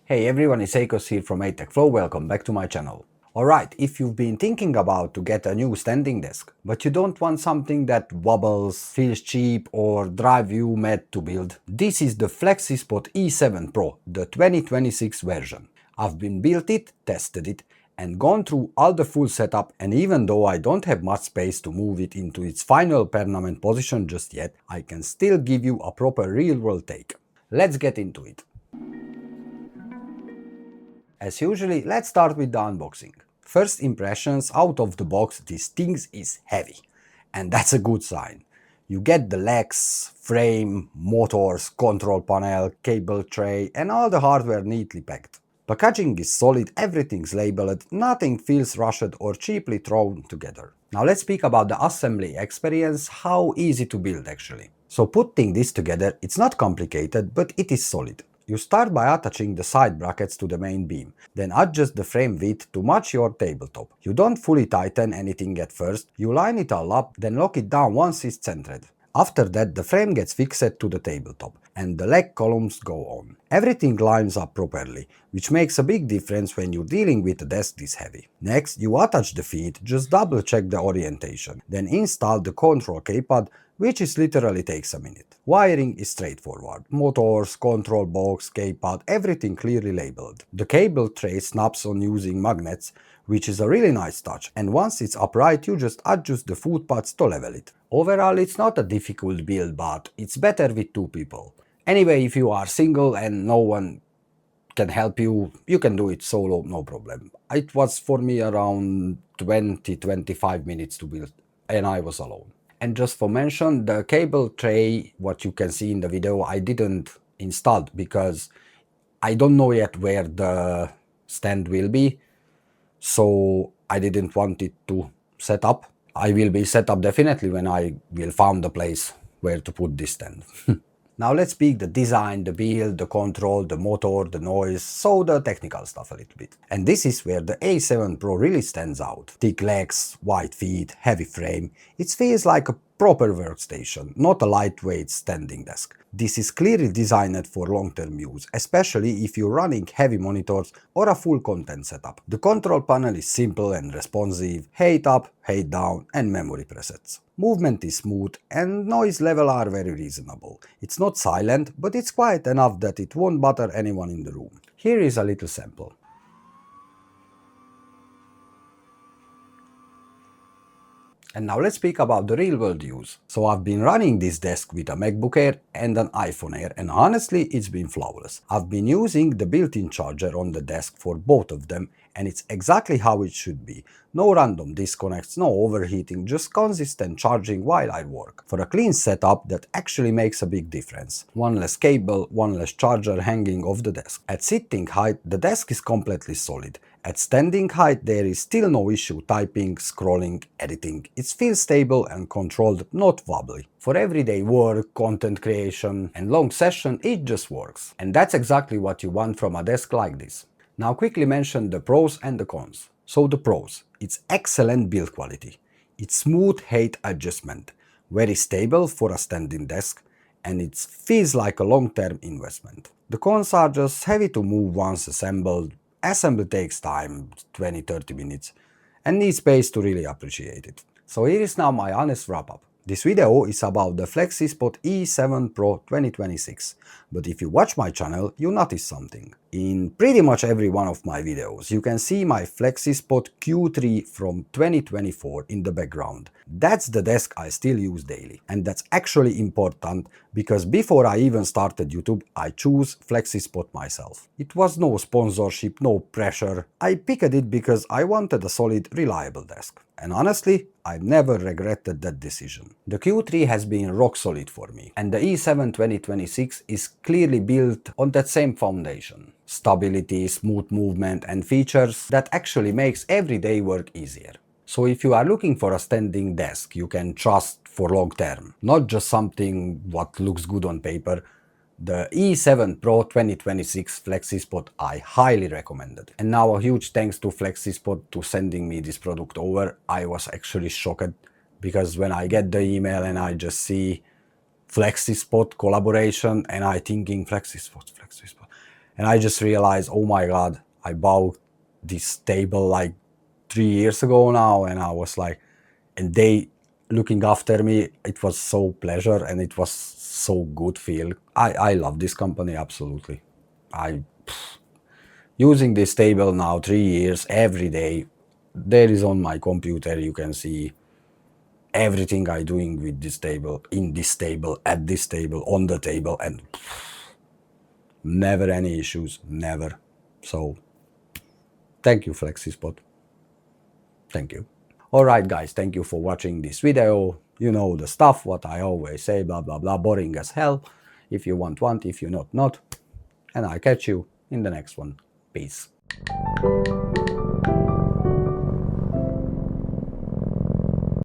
Hey everyone, it's Akos here from Flow. Welcome back to my channel. Alright, if you've been thinking about to get a new standing desk, but you don't want something that wobbles, feels cheap or drive you mad to build, this is the FlexiSpot E7 Pro, the 2026 version. I've been built it, tested it, and gone through all the full setup, and even though I don't have much space to move it into its final permanent position just yet, I can still give you a proper real-world take. Let's get into it. As usually, let's start with the unboxing. First impressions out of the box, this thing is heavy. And that's a good sign. You get the legs, frame, motors, control panel, cable tray and all the hardware neatly packed. Packaging is solid, everything's labeled, nothing feels rushed or cheaply thrown together. Now let's speak about the assembly experience, how easy to build actually. So putting this together, it's not complicated, but it is solid. You start by attaching the side brackets to the main beam, then adjust the frame width to match your tabletop. You don't fully tighten anything at first, you line it all up, then lock it down once it's centered. After that, the frame gets fixed to the tabletop, and the leg columns go on. Everything lines up properly, which makes a big difference when you're dealing with a desk this heavy. Next, you attach the feet, just double check the orientation, then install the control keypad, which is literally takes a minute. Wiring is straightforward. Motors, control box, keypad, everything clearly labeled. The cable tray snaps on using magnets, which is a really nice touch, and once it's upright you just adjust the foot pads to level it. Overall it's not a difficult build, but it's better with two people. Anyway, if you are single and no one can help you, you can do it solo, no problem. It was for me around 20-25 minutes to build, and I was alone. And just for mention, the cable tray, what you can see in the video, I didn't install because I don't know yet where the stand will be, so I didn't want it to set up. I will be set up definitely when I will find the place where to put this stand. Now let's speak the design, the build, the control, the motor, the noise, so the technical stuff a little bit. And this is where the A7 Pro really stands out. Thick legs, wide feet, heavy frame. It feels like a proper workstation, not a lightweight standing desk. This is clearly designed for long-term use, especially if you're running heavy monitors or a full content setup. The control panel is simple and responsive, height up, height down and memory presets. Movement is smooth and noise level are very reasonable. It's not silent, but it's quiet enough that it won't bother anyone in the room. Here is a little sample. And now let's speak about the real world use. So I've been running this desk with a MacBook Air and an iPhone Air, and honestly it's been flawless. I've been using the built-in charger on the desk for both of them, and it's exactly how it should be. No random disconnects, no overheating, just consistent charging while I work. For a clean setup, that actually makes a big difference. One less cable, one less charger hanging off the desk. At sitting height, the desk is completely solid. At standing height, there is still no issue typing, scrolling, editing. It feels stable and controlled, not wobbly. For everyday work, content creation and long session, it just works. And that's exactly what you want from a desk like this. Now quickly mention the pros and the cons. So the pros, it's excellent build quality. It's smooth height adjustment, very stable for a standing desk, and it feels like a long-term investment. The cons are just heavy to move once assembled. Assembly takes time, 20-30 minutes, and needs space to really appreciate it. So here is now my honest wrap-up. This video is about the FlexiSpot E7 Pro 2026, but if you watch my channel, you notice something. In pretty much every one of my videos, you can see my FlexiSpot Q3 from 2024 in the background. That's the desk I still use daily, and that's actually important because before I even started YouTube, I chose FlexiSpot myself. It was no sponsorship, no pressure. I picked it because I wanted a solid, reliable desk. And honestly, I've never regretted that decision. The Q3 has been rock solid for me, and the E7 2026 is clearly built on that same foundation. Stability, smooth movement and features that actually makes everyday work easier. So if you are looking for a standing desk you can trust for long term, not just something what looks good on paper, the E7 Pro 2026 FlexiSpot I highly recommend it. And now a huge thanks to FlexiSpot to sending me this product over. I was actually shocked because when I get the email and I just see FlexiSpot collaboration and I thinking FlexiSpot. And I just realized, oh my God, I bought this table like 3 years ago now, and I was like, and they looking after me, it was so pleasure and it was so good feel. I love this company, absolutely. Using this table now 3 years every day. There is on my computer, you can see everything I doing with this table, in this table, at this table, on the table, and never any issues, never. So thank you, FlexiSpot. Thank you. Alright guys, thank you for watching this video. You know the stuff, what I always say, blah blah blah, boring as hell. If you want, if you not. And I'll catch you in the next one. Peace.